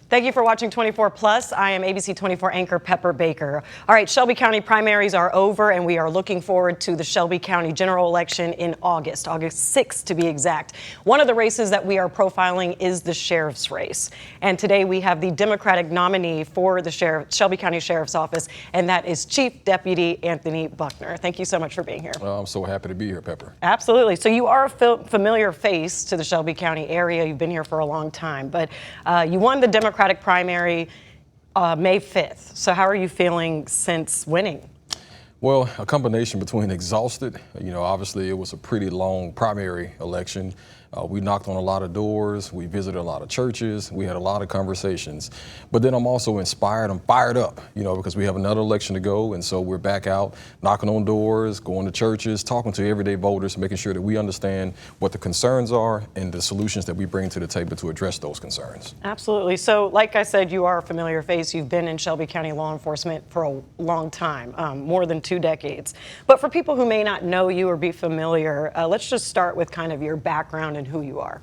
Thank you for watching 24 Plus. I am ABC 24 anchor Pepper Baker. All right, Shelby County primaries are over, and we are looking forward to the Shelby County general election in August 6th to be exact. One of the races that we are profiling is the sheriff's race. And today we have the Democratic nominee for the Shelby County Sheriff's Office, and that is Chief Deputy Anthony Buckner. Thank you so much for being here. I'm so happy to be here, Pepper. Absolutely. So you are a familiar face to the Shelby County area. You've been here for a long time, but you won the Democratic primary May 5th. So how are you feeling since winning? Well, a combination between exhausted, obviously it was a pretty long primary election. We knocked on a lot of doors, we visited a lot of churches, we had a lot of conversations. But then I'm also inspired, I'm fired up, because we have another election to go, and so we're back out knocking on doors, going to churches, talking to everyday voters, making sure that we understand what the concerns are and the solutions that we bring to the table to address those concerns. Absolutely. So like I said, you are a familiar face. You've been in Shelby County law enforcement for a long time, more than 2 decades. But for people who may not know you or be familiar, let's just start with kind of your background and who you are.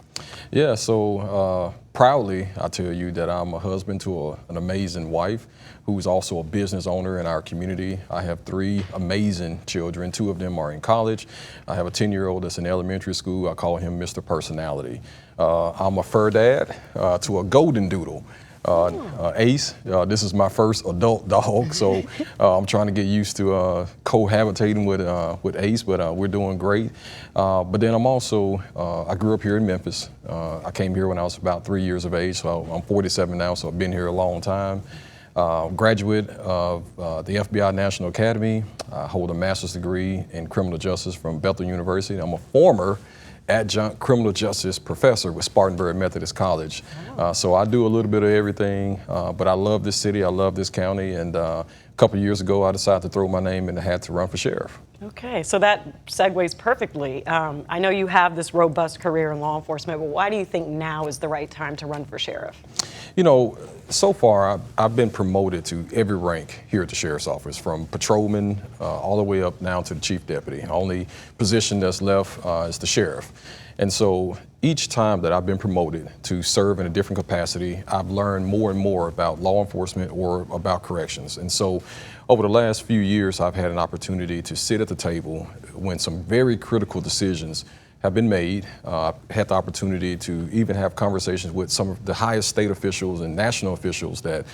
Yeah, so proudly I tell you that I'm a husband to an amazing wife who's also a business owner in our community. I have 3 amazing children. 2 of them are in college. I have a 10-year-old that's in elementary school. I call him Mr. Personality. I'm a fur dad to a golden doodle. Ace, this is my first adult dog, so I'm trying to get used to cohabitating with Ace, but we're doing great. But then I'm also, I grew up here in Memphis. I came here when I was about 3 years of age, so I'm 47 now, so I've been here a long time. Graduate of the FBI National Academy. I hold a master's degree in criminal justice from Bethel University. I'm a former adjunct criminal justice professor with Spartanburg Methodist College. So I do a little bit of everything, but I love this city, I love this county, and a couple of years ago I decided to throw my name in the hat to run for sheriff. Okay, so that segues perfectly. I know you have this robust career in law enforcement, but why do you think now is the right time to run for sheriff? So far I've been promoted to every rank here at the sheriff's office, from patrolman all the way up now to the chief deputy. The only position that's left is the sheriff. And so each time that I've been promoted to serve in a different capacity, I've learned more and more about law enforcement or about corrections. And so over the last few years, I've had an opportunity to sit at the table when some very critical decisions have been made. I've had the opportunity to even have conversations with some of the highest state officials and national officials that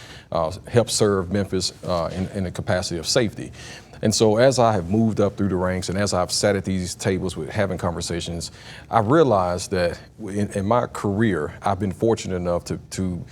help serve Memphis in the capacity of safety. And so as I have moved up through the ranks and as I've sat at these tables with having conversations, I've realized that in my career, I've been fortunate enough to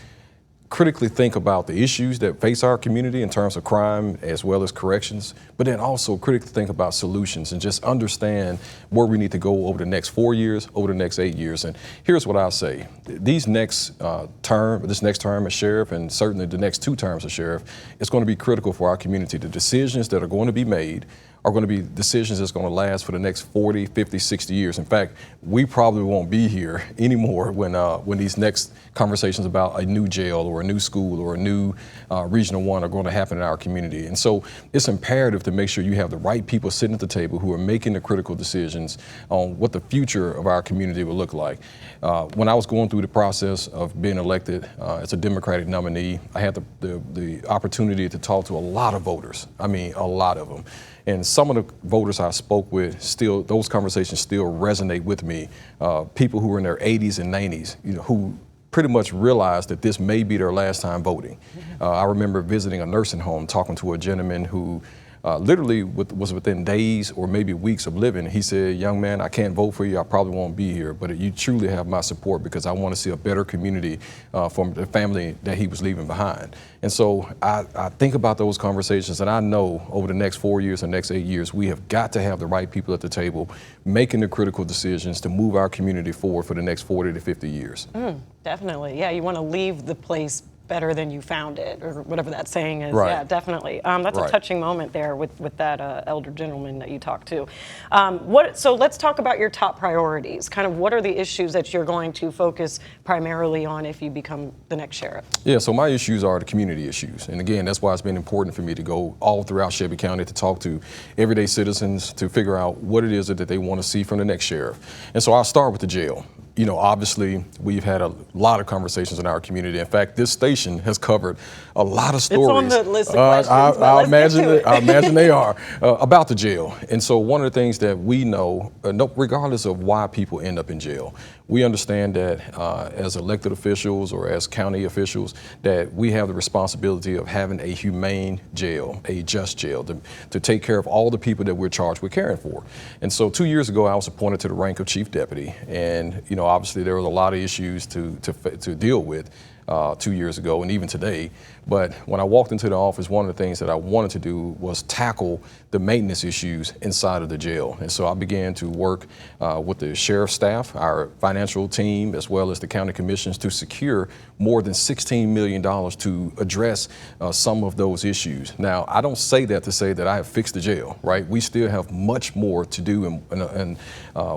critically think about the issues that face our community in terms of crime as well as corrections, but then also critically think about solutions and just understand where we need to go over the next 4 years, over the next 8 years. And here's what I'll say. This next term as sheriff, and certainly the next 2 terms as sheriff, is going to be critical for our community. The decisions that are going to be made are going to be decisions that's going to last for the next 40, 50, 60 years. In fact, we probably won't be here anymore when these next conversations about a new jail or a new school or a new Regional 1 are going to happen in our community. And so it's imperative to make sure you have the right people sitting at the table who are making the critical decisions on what the future of our community will look like. When I was going through the process of being elected as a Democratic nominee, I had the opportunity to talk to a lot of voters. I mean, a lot of them. And some of the voters I spoke with, those conversations still resonate with me. People who are in their 80s and 90s, who pretty much realized that this may be their last time voting. I remember visiting a nursing home, talking to a gentleman who literally was within days or maybe weeks of living. He said, "Young man, I can't vote for you. I probably won't be here, but you truly have my support because I want to see a better community from the family that he was leaving behind." And so I think about those conversations, and I know over the next 4 years and next 8 years, we have got to have the right people at the table making the critical decisions to move our community forward for the next 40 to 50 years. Definitely. Yeah, you want to leave the place better than you found it, or whatever that saying is. Right. Yeah, definitely. That's a touching moment there with that elder gentleman that you talked to. So let's talk about your top priorities. Kind of what are the issues that you're going to focus primarily on if you become the next sheriff? Yeah, so my issues are the community issues. And again, that's why it's been important for me to go all throughout Shelby County to talk to everyday citizens to figure out what it is that they want to see from the next sheriff. And so I'll start with the jail. obviously we've had a lot of conversations in our community. In fact, this station has covered a lot of stories. It's on the list of questions. I imagine they are about the jail. And so one of the things that we know, regardless of why people end up in jail, we understand that as elected officials or as county officials, that we have the responsibility of having a humane jail, a just jail, to take care of all the people that we're charged with caring for. And so 2 years ago, I was appointed to the rank of chief deputy. And, obviously there was a lot of issues to deal with 2 years ago and even today. But when I walked into the office, one of the things that I wanted to do was tackle the maintenance issues inside of the jail. And so I began to work with the sheriff's staff, our financial team, as well as the county commissions to secure more than $16 million to address some of those issues. Now, I don't say that to say that I have fixed the jail, right? We still have much more to do, and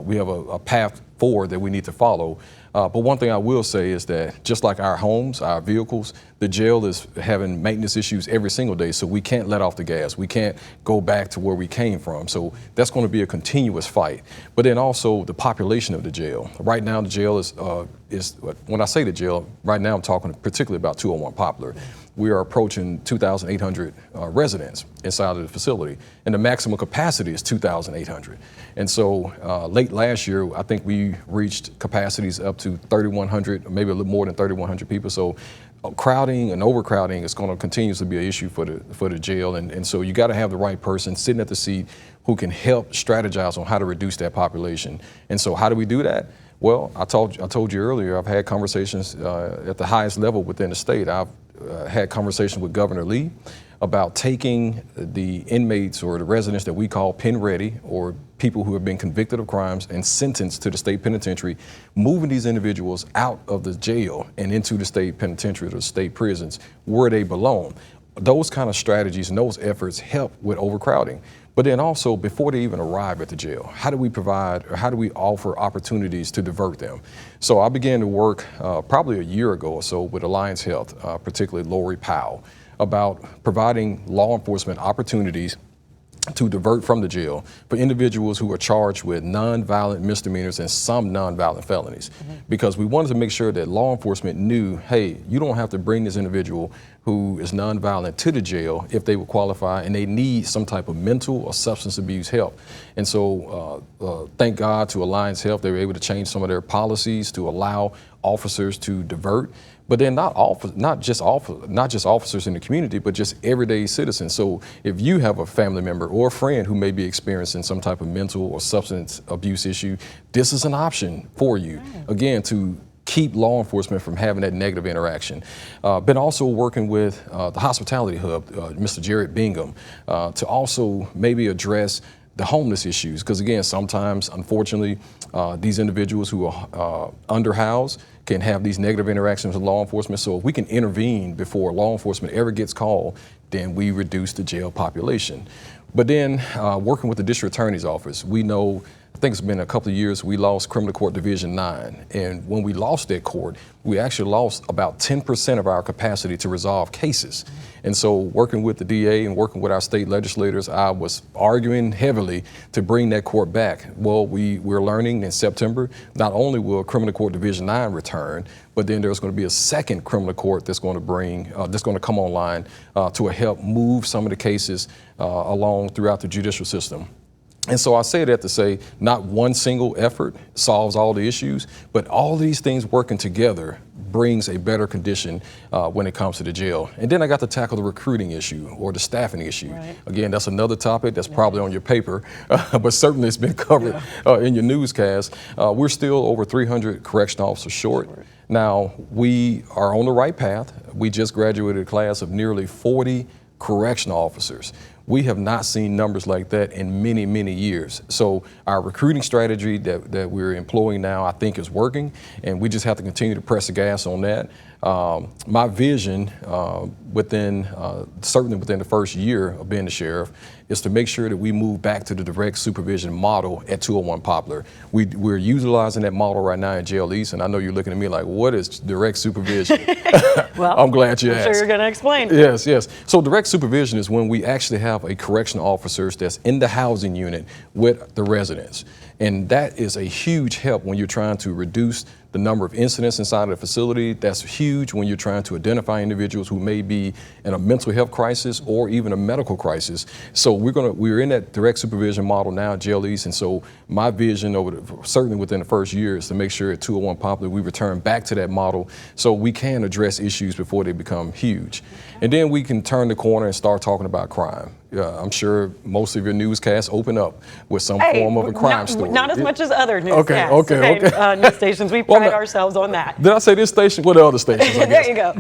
we have a path forward that we need to follow. But one thing I will say is that just like our homes, our vehicles, the jail is having maintenance issues every single day, so we can't let off the gas. We can't go back to where we came from. So that's going to be a continuous fight. But then also the population of the jail. Right now the jail is when I say the jail, right now I'm talking particularly about 201 Poplar. We are approaching 2,800 residents inside of the facility, and the maximum capacity is 2,800. And so late last year, I think we reached capacities up to 3,100, maybe a little more than 3,100 people. So crowding and overcrowding is going to continue to be an issue for the jail. And so you got to have the right person sitting at the seat who can help strategize on how to reduce that population. And so how do we do that? Well, I told you earlier, I've had conversations at the highest level within the state. I've had conversations with Governor Lee about taking the inmates or the residents that we call pen ready, or people who have been convicted of crimes and sentenced to the state penitentiary, moving these individuals out of the jail and into the state penitentiary or the state prisons where they belong. Those kind of strategies and those efforts help with overcrowding. But then also, before they even arrive at the jail, how do we provide, or how do we offer opportunities to divert them? So I began to work probably a year ago or so with Alliance Health, particularly Lori Powell, about providing law enforcement opportunities to divert from the jail for individuals who are charged with nonviolent misdemeanors and some nonviolent felonies. Because we wanted to make sure that law enforcement knew, hey, you don't have to bring this individual who is nonviolent to the jail if they would qualify and they need some type of mental or substance abuse help. And so thank God to Alliance Health, they were able to change some of their policies to allow officers to divert. But then not just officers in the community, but just everyday citizens. So if you have a family member or a friend who may be experiencing some type of mental or substance abuse issue, this is an option for you, again, to keep law enforcement from having that negative interaction. Been also working with the Hospitality Hub, Mr. Jared Bingham, to also maybe address the homeless issues. Because again, sometimes, unfortunately, these individuals who are underhoused can have these negative interactions with law enforcement. So if we can intervene before law enforcement ever gets called, then we reduce the jail population. But then working with the district attorney's office, we know, I think it's been a couple of years, we lost Criminal Court Division 9. And when we lost that court, we actually lost about 10% of our capacity to resolve cases. And so working with the DA and working with our state legislators, I was arguing heavily to bring that court back. Well, we're learning in September, not only will Criminal Court Division 9 return, but then there's going to be a second criminal court that's going to come online to help move some of the cases along throughout the judicial system. And so I say that to say not one single effort solves all the issues, but all these things working together brings a better condition when it comes to the jail. And then I got to tackle the recruiting issue or the staffing issue. Right. Again, that's another topic that's probably on your paper, but certainly it's been covered in your newscast. We're still over 300 correctional officers short. Now, we are on the right path. We just graduated a class of nearly 40 correctional officers. We have not seen numbers like that in many, many years. So our recruiting strategy that we're employing now, I think is working, and we just have to continue to press the gas on that. My vision certainly within the first year of being the sheriff is to make sure that we move back to the direct supervision model at 201 Poplar. We're utilizing that model right now in Jail East, and I know you're looking at me like, what is direct supervision? Well, I'm glad you asked. I'm sure you're going to explain. Yes, yes. So direct supervision is when we actually have a correctional officer that's in the housing unit with the residents. And that is a huge help when you're trying to reduce the number of incidents inside of the facility. That's huge when you're trying to identify individuals who may be in a mental health crisis or even a medical crisis. So we're in that direct supervision model now at Jail East, and so my vision certainly within the first year is to make sure at 201 Poplar we return back to that model so we can address issues before they become huge. And then we can turn the corner and start talking about crime. I'm sure most of your newscasts open up with some form of a crime story. Not as much as other newscasts. Okay. News stations, we pride ourselves on that. Did I say this station? What other stations? I guess. There you go.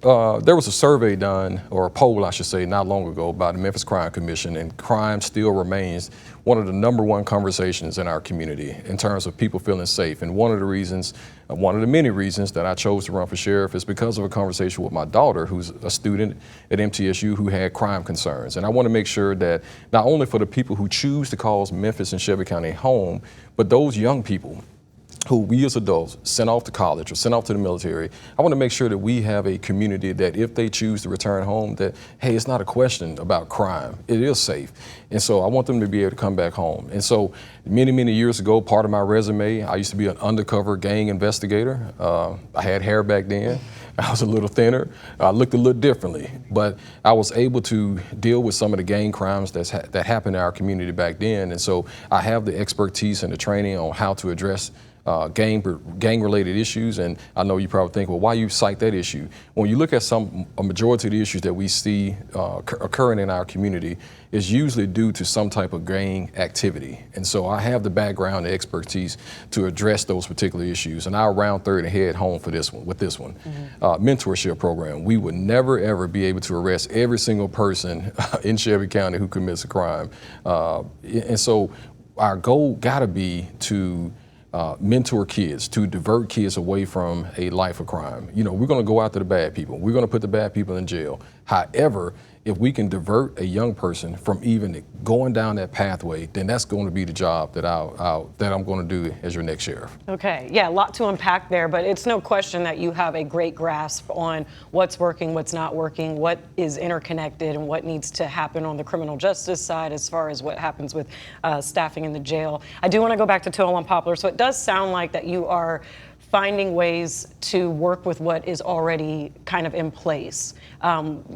But there was a survey done, or a poll, I should say, not long ago by the Memphis Crime Commission, and crime still remains one of the #1 conversations in our community in terms of people feeling safe. And one of the many reasons that I chose to run for sheriff is because of a conversation with my daughter, who's a student at MTSU who had crime concerns. And I want to make sure that not only for the people who choose to call Memphis and Shelby County home, but those young people who we as adults sent off to college or sent off to the military, I want to make sure that we have a community that if they choose to return home, that, hey, it's not a question about crime. It is safe. And so I want them to be able to come back home. And so many, many years ago, part of my resume, I used to be an undercover gang investigator. I had hair back then. I was a little thinner. I looked a little differently, but I was able to deal with some of the gang crimes that happened in our community back then. And so I have the expertise and the training on how to address gang-related issues. And I know you probably think, well, why you cite that issue? When you look at a majority of the issues that we see occurring in our community is usually due to some type of gang activity. And so I have the background and expertise to address those particular issues. And I'll round third and head home with this one. Mentorship program. We would never, ever be able to arrest every single person in Shelby County who commits a crime. And so our goal gotta be to mentor kids, to divert kids away from a life of crime. You know, we're going to go after the bad people. We're going to put the bad people in jail. However, if we can divert a young person from even going down that pathway, then that's going to be the job that I'm going to do as your next sheriff. Okay, yeah, a lot to unpack there, but it's no question that you have a great grasp on what's working, what's not working, what is interconnected, and what needs to happen on the criminal justice side as far as what happens with staffing in the jail. I do want to go back to 201 Poplar, so it does sound like that you are finding ways to work with what is already kind of in place.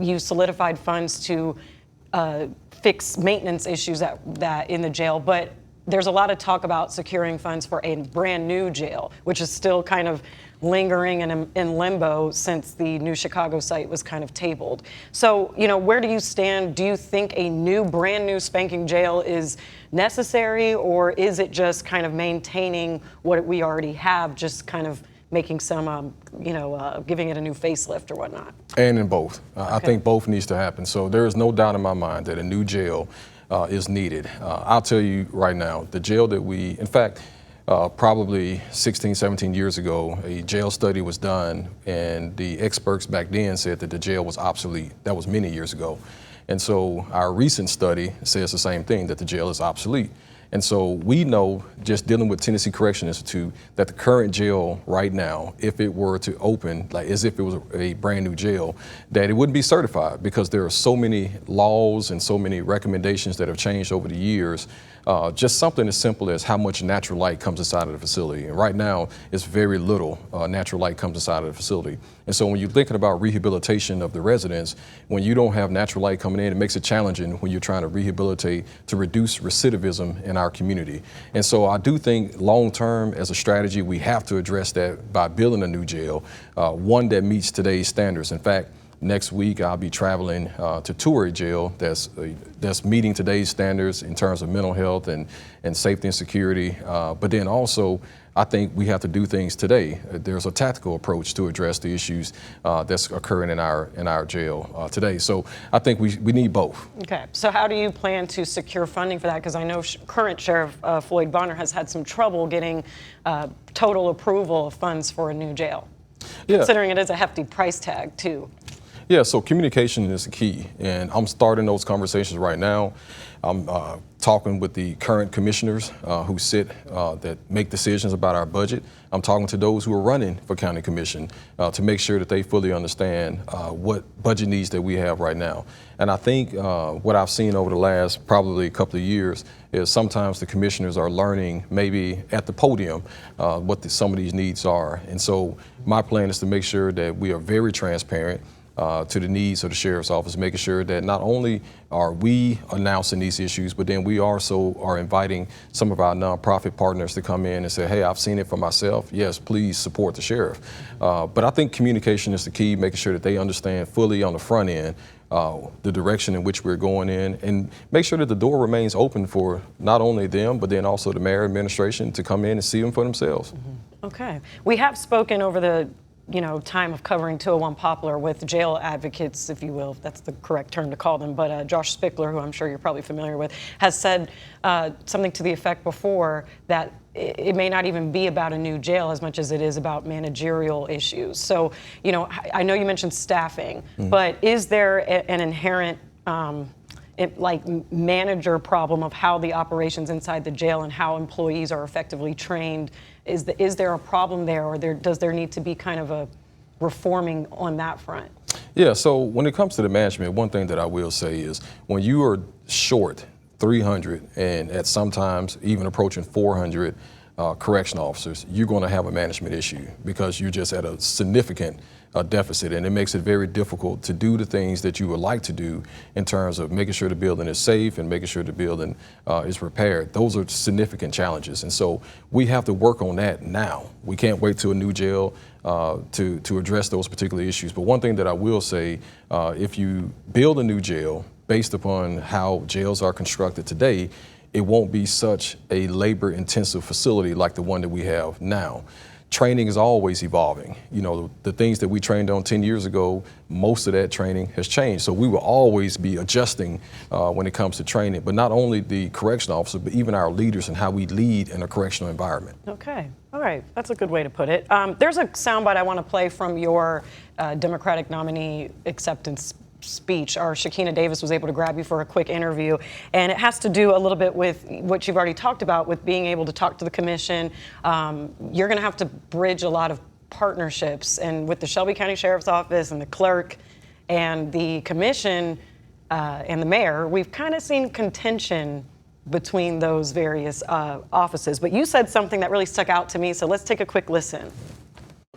You solidified funds to fix maintenance issues that in the jail, but there's a lot of talk about securing funds for a brand new jail, which is still kind of lingering and in limbo since the new Chicago site was kind of tabled. So, you know, where do you stand? Do you think a brand new spanking jail is necessary, or is it just kind of maintaining what we already have, just kind of making some, giving it a new facelift or whatnot? And in both. I think both needs to happen. So there is no doubt in my mind that a new jail is needed. I'll tell you right now, the jail that in fact, probably 16, 17 years ago, a jail study was done, and the experts back then said that the jail was obsolete. That was many years ago. And so our recent study says the same thing, that the jail is obsolete. And so we know, just dealing with Tennessee Correction Institute, that the current jail right now, if it were to open, like as if it was a brand new jail, that it wouldn't be certified because there are so many laws and so many recommendations that have changed over the years. Just something as simple as how much natural light comes inside of the facility. And right now, it's very little natural light comes inside of the facility. And so when you're thinking about rehabilitation of the residents, when you don't have natural light coming in, it makes it challenging when you're trying to rehabilitate to reduce recidivism in our community. And so I do think long-term as a strategy, we have to address that by building a new jail, one that meets today's standards. In fact, next week, I'll be traveling to tour a jail that's meeting today's standards in terms of mental health and safety and security. But then also, I think we have to do things today. There's a tactical approach to address the issues that's occurring in our jail today. So I think we need both. Okay. So how do you plan to secure funding for that? Because I know current Sheriff Floyd Buckner has had some trouble getting total approval of funds for a new jail, considering it is a hefty price tag too. Yeah, so communication is the key, and I'm starting those conversations right now. I'm talking with the current commissioners who sit that make decisions about our budget. I'm talking to those who are running for county commission to make sure that they fully understand what budget needs that we have right now. And I think what I've seen over the last probably couple of years is sometimes the commissioners are learning maybe at the podium what some of these needs are. And so my plan is to make sure that we are very transparent to the needs of the sheriff's office, making sure that not only are we announcing these issues, but then we also are inviting some of our nonprofit partners to come in and say, hey, I've seen it for myself. Yes, please support the sheriff. But I think communication is the key, making sure that they understand fully on the front end the direction in which we're going in, and make sure that the door remains open for not only them, but then also the mayor administration to come in and see them for themselves. Okay. We have spoken over the time of covering 201 Poplar with jail advocates, if you will, if that's the correct term to call them. But Josh Spickler, who I'm sure you're probably familiar with, has said something to the effect before that it may not even be about a new jail as much as it is about managerial issues. So, I know you mentioned staffing, but is there an inherent manager problem of how the operations inside the jail and how employees are effectively trained? Is there a problem there, or does there need to be kind of a reforming on that front? Yeah, so when it comes to the management, one thing that I will say is when you are short 300 and at sometimes even approaching 400 correction officers, you're going to have a management issue because you're just at a significant deficit, and it makes it very difficult to do the things that you would like to do in terms of making sure the building is safe and making sure the building is repaired. Those are significant challenges, and so we have to work on that now. We can't wait till a new jail to address those particular issues. But one thing that I will say, if you build a new jail based upon how jails are constructed today, it won't be such a labor-intensive facility like the one that we have now. Training is always evolving. The things that we trained on 10 years ago, most of that training has changed. So we will always be adjusting when it comes to training, but not only the correction officer, but even our leaders and how we lead in a correctional environment. Okay. All right. That's a good way to put it. There's a soundbite I want to play from your Democratic nominee acceptance speech. Our Shakina Davis was able to grab you for a quick interview, and it has to do a little bit with what you've already talked about with being able to talk to the commission. You're going to have to bridge a lot of partnerships, and with the Shelby County Sheriff's Office and the clerk and the commission and the mayor, we've kind of seen contention between those various offices. But you said something that really stuck out to me, so let's take a quick listen.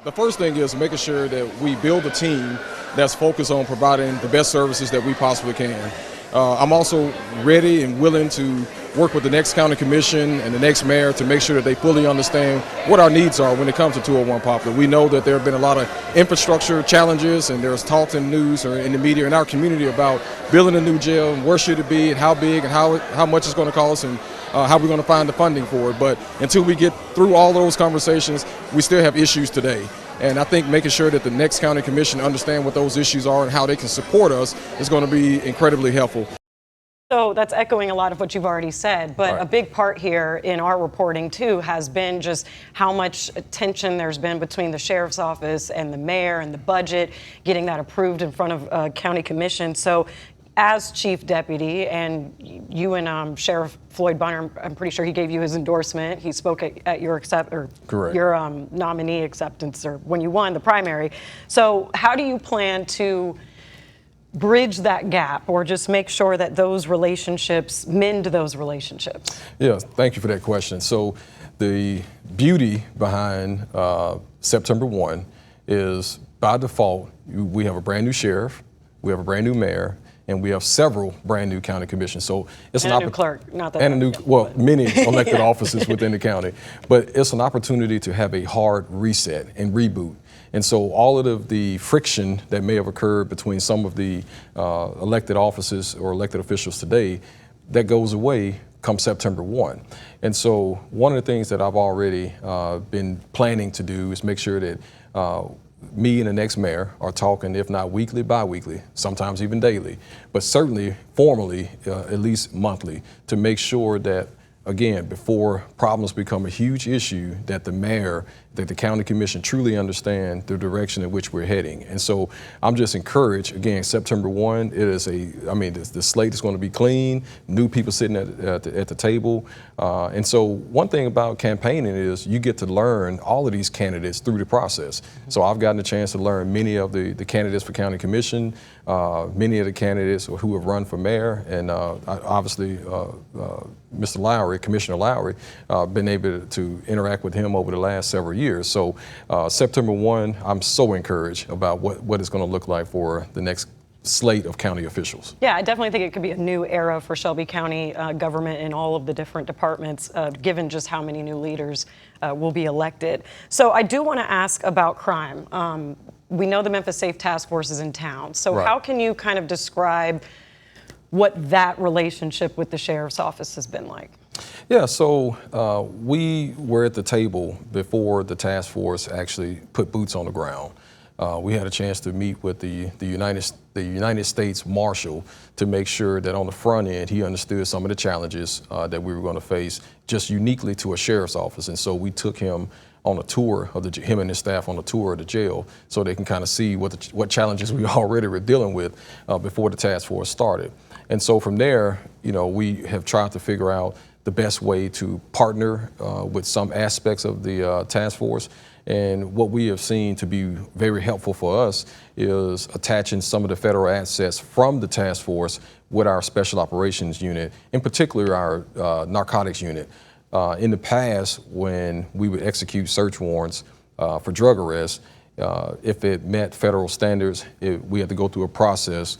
The first thing is making sure that we build a team that's focused on providing the best services that we possibly can. I'm also ready and willing to work with the next county commission and the next mayor to make sure that they fully understand what our needs are when it comes to 201 Poplar. We know that there have been a lot of infrastructure challenges, and there's talks in the news or in the media in our community about building a new jail and where should it be and how big and how much it's going to cost and how we're going to find the funding for it. But until we get through all those conversations, we still have issues today. And I think making sure that the next county commission understand what those issues are and how they can support us is going to be incredibly helpful. So that's echoing a lot of what you've already said, but Right. A big part here in our reporting too has been just how much tension there's been between the sheriff's office and the mayor and the budget, getting that approved in front of county commission. So as chief deputy, and you and Sheriff Floyd Buckner, I'm pretty sure he gave you his endorsement. He spoke at your Correct. your nominee acceptance, or when you won the primary. So how do you plan to bridge that gap, or just make sure that those relationships, mend those relationships? Yeah, thank you for that question. So the beauty behind September 1 is by default, we have a brand new sheriff, we have a brand new mayor, and we have several brand new county commissions. So it's And an a new clerk, not that. and a new, well, many elected offices within the county. But it's an opportunity to have a hard reset and reboot. And so all of the friction that may have occurred between some of the elected offices or elected officials today, that goes away come September 1. And so one of the things that I've already been planning to do is make sure that me and the next mayor are talking, if not weekly, bi-weekly, sometimes even daily, but certainly formally, at least monthly, to make sure that again, before problems become a huge issue, that the mayor, that the county commission truly understand the direction in which we're heading. And so I'm just encouraged, again, September 1, it is the slate is going to be clean, new people sitting at the table. And so one thing about campaigning is you get to learn all of these candidates through the process. So I've gotten a chance to learn many of the candidates for county commission, many of the candidates who have run for mayor, and obviously Mr. Lowry, Commissioner Lowry, been able to interact with him over the last several years. So September 1, I'm so encouraged about what it's going to look like for the next slate of county officials. Yeah, I definitely think it could be a new era for Shelby County government in all of the different departments, given just how many new leaders will be elected. So I do want to ask about crime. We know the Memphis Safe Task Force is in town. So Right. How can you kind of describe what that relationship with the sheriff's office has been like? Yeah, so we were at the table before the task force actually put boots on the ground. We had a chance to meet with the United States Marshal to make sure that on the front end he understood some of the challenges that we were going to face just uniquely to a sheriff's office. And so we took him on a tour of him and his staff on a tour of the jail so they can kind of see what challenges we already were dealing with before the task force started. And so from there, we have tried to figure out the best way to partner with some aspects of the task force. And what we have seen to be very helpful for us is attaching some of the federal assets from the task force with our special operations unit, in particular our narcotics unit. In the past, when we would execute search warrants for drug arrests, if it met federal standards, we had to go through a process.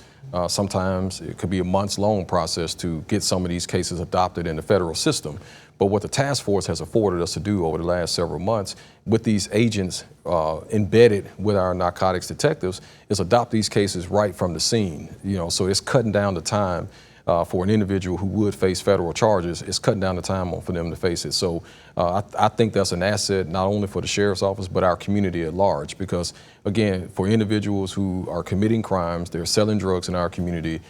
Sometimes it could be a months-long process to get some of these cases adopted in the federal system. But what the task force has afforded us to do over the last several months with these agents embedded with our narcotics detectives is adopt these cases right from the scene. So it's cutting down the time for an individual who would face federal charges. It's cutting down the time for them to face it. So I think that's an asset not only for the sheriff's office, but our community at large. Because again, for individuals who are committing crimes, they're selling drugs in our community,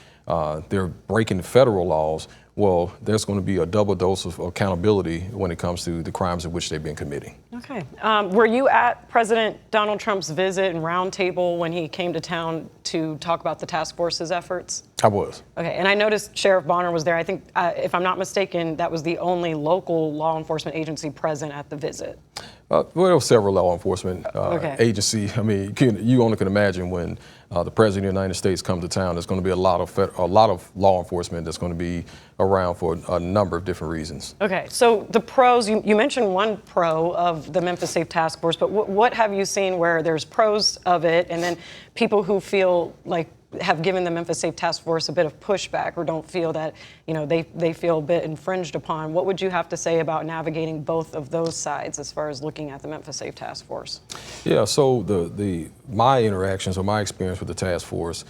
they're breaking the federal laws, well, there's going to be a double dose of accountability when it comes to the crimes in which they've been committing. Okay. Were you at President Donald Trump's visit and roundtable when he came to town to talk about the task force's efforts? I was. Okay, and I noticed Sheriff Buckner was there. I think, if I'm not mistaken, that was the only local law enforcement agency present at the visit. Well, there were several law enforcement Okay. agencies. I mean, you only can imagine when the President of the United States comes to town, there's going to be a lot of law enforcement that's going to be around for a number of different reasons. Okay, so the pros, you mentioned one pro of the Memphis Safe Task Force, but what have you seen where there's pros of it and then people who feel like have given the Memphis Safe Task Force a bit of pushback or don't feel that, they feel a bit infringed upon? What would you have to say about navigating both of those sides as far as looking at the Memphis Safe Task Force? Yeah, so my interactions or my experience with the task force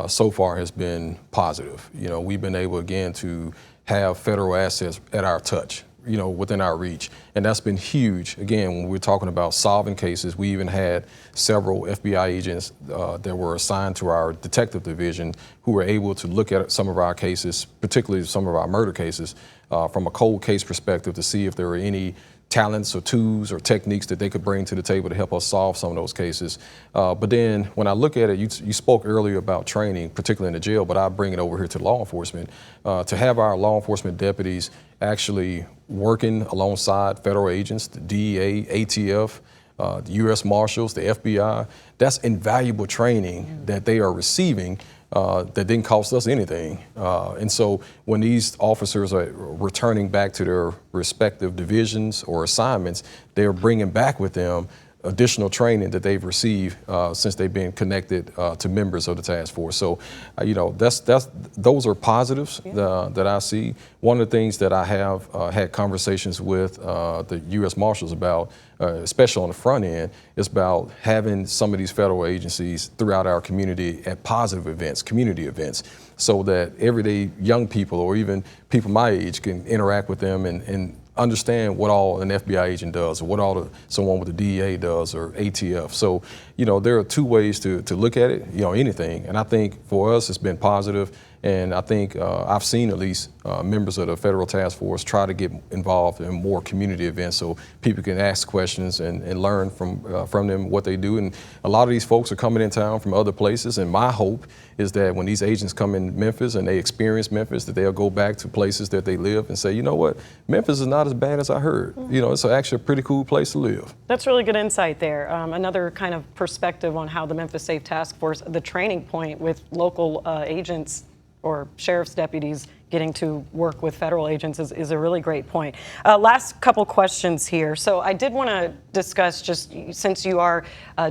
so far has been positive. We've been able again to have federal assets at our touch, within our reach. And that's been huge. Again, when we're talking about solving cases, we even had several FBI agents that were assigned to our detective division who were able to look at some of our cases, particularly some of our murder cases, from a cold case perspective to see if there were any talents or tools or techniques that they could bring to the table to help us solve some of those cases. But then when I look at it, you spoke earlier about training, particularly in the jail, but I bring it over here to law enforcement. To have our law enforcement deputies actually working alongside federal agents, the DEA, ATF, the U.S. Marshals, the FBI, that's invaluable training that they are receiving that didn't cost us anything. And so when these officers are returning back to their respective divisions or assignments, they're bringing back with them additional training that they've received since they've been connected to members of the task force. So, those are positives that I see. One of the things that I have had conversations with the U.S. Marshals about, especially on the front end, is about having some of these federal agencies throughout our community at positive events, community events, so that everyday young people or even people my age can interact with them and understand what all an FBI agent does or what someone with the DEA does or ATF. So, there are two ways to look at it, anything. And I think for us, it's been positive. And I think I've seen at least members of the federal task force try to get involved in more community events so people can ask questions and learn from them what they do. And a lot of these folks are coming in town from other places, and my hope is that when these agents come in Memphis and they experience Memphis, that they'll go back to places that they live and say, you know what, Memphis is not as bad as I heard. You know, it's actually a pretty cool place to live. That's really good insight there. Another kind of perspective on how the Memphis Safe Task Force, the training point with local agents or sheriff's deputies getting to work with federal agents is a really great point. Last couple questions here. So I did want to discuss, just since you are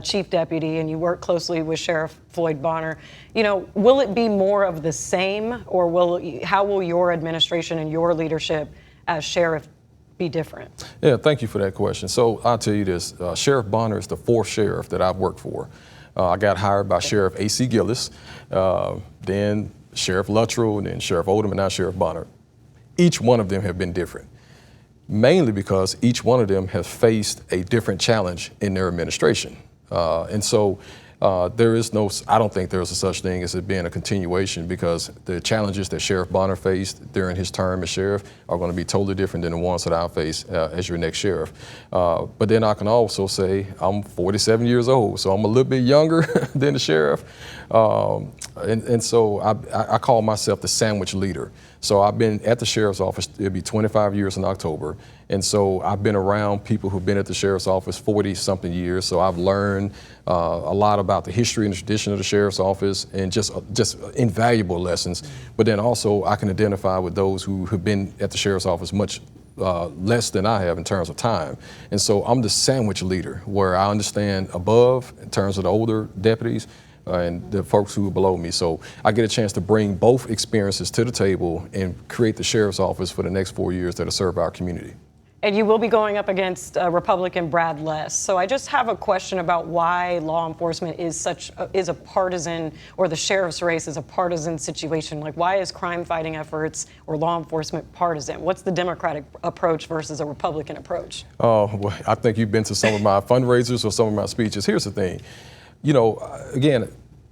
chief deputy and you work closely with Sheriff Floyd Buckner, you know, will it be more of the same, or how will your administration and your leadership as sheriff be different? Yeah, thank you for that question. So I'll tell you this, Sheriff Buckner is the fourth sheriff that I've worked for. I got hired by Sheriff A.C. Gillis, then Sheriff Luttrell, and then Sheriff Odom, and now Sheriff Buckner. Each one of them have been different, mainly because each one of them has faced a different challenge in their administration. And so there is I don't think there's a such thing as it being a continuation, because the challenges that Sheriff Buckner faced during his term as sheriff are going to be totally different than the ones that I'll face as your next sheriff. But then I can also say I'm 47 years old, so I'm a little bit younger than the sheriff. And so I call myself the sandwich leader. So I've been at the sheriff's office, it'll be 25 years in October. And so I've been around people who've been at the sheriff's office 40-something years. So I've learned a lot about the history and the tradition of the sheriff's office, and just invaluable lessons. But then also I can identify with those who have been at the sheriff's office much less than I have in terms of time. And so I'm the sandwich leader, where I understand above in terms of the older deputies and the folks who are below me. So I get a chance to bring both experiences to the table and create the sheriff's office for the next 4 years that'll serve our community. And you will be going up against Republican Brad Less. So I just have a question about why law enforcement is a partisan, or the sheriff's race is a partisan situation. Like, why is crime fighting efforts or law enforcement partisan? What's the Democratic approach versus a Republican approach? Oh, well, I think you've been to some of my fundraisers or some of my speeches. Here's the thing. You know, again,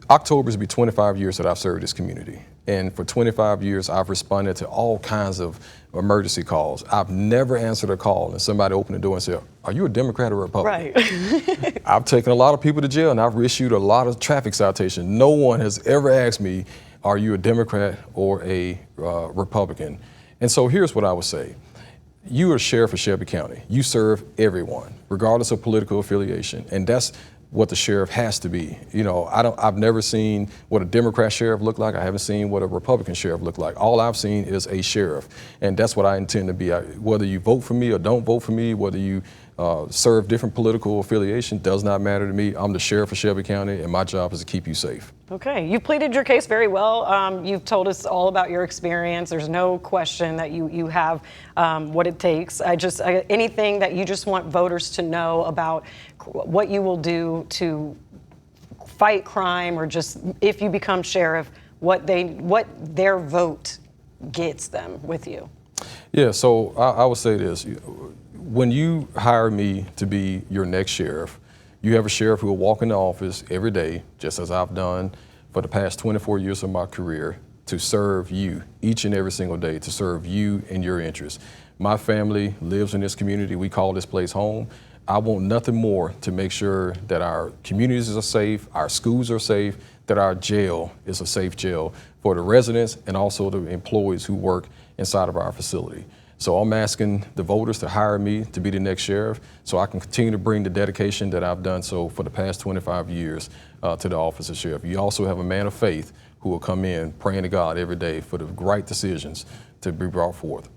October's will be 25 years that I've served this community. And for 25 years, I've responded to all kinds of emergency calls. I've never answered a call and somebody opened the door and said, "Are you a Democrat or Republican?" Right. I've taken a lot of people to jail, and I've issued a lot of traffic citations. No one has ever asked me, "Are you a Democrat or a Republican?" And so here's what I would say. You are sheriff of Shelby County. You serve everyone, regardless of political affiliation. And that's what the sheriff has to be. You know, I've never seen what a Democrat sheriff look like. I haven't seen what a Republican sheriff look like. All I've seen is a sheriff, and that's what I intend to be. Whether you vote for me or don't vote for me, whether you serve different political affiliation, does not matter to me. I'm the sheriff of Shelby County, and my job is to keep you safe. Okay, you've pleaded your case very well. You've told us all about your experience. There's no question that you have what it takes. Anything that you just want voters to know about what you will do to fight crime, or just if you become sheriff, what their vote gets them with you. Yeah, so I would say this. When you hire me to be your next sheriff, you have a sheriff who will walk into office every day, just as I've done for the past 24 years of my career, to serve you each and every single day, to serve you and your interests. My family lives in this community. We call this place home. I want nothing more to make sure that our communities are safe, our schools are safe, that our jail is a safe jail for the residents and also the employees who work inside of our facility. So I'm asking the voters to hire me to be the next sheriff so I can continue to bring the dedication that I've done so for the past 25 years to the office of sheriff. You also have a man of faith who will come in praying to God every day for the right decisions to be brought forth.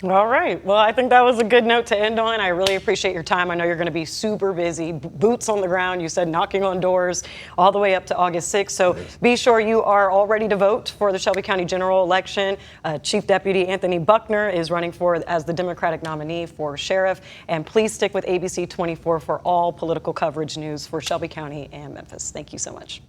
All right. Well, I think that was a good note to end on. I really appreciate your time. I know you're going to be super busy, boots on the ground. You said knocking on doors all the way up to August 6th. So be sure you are all ready to vote for the Shelby County general election. Chief Deputy Anthony Buckner is running as the Democratic nominee for sheriff. And please stick with ABC 24 for all political coverage news for Shelby County and Memphis. Thank you so much.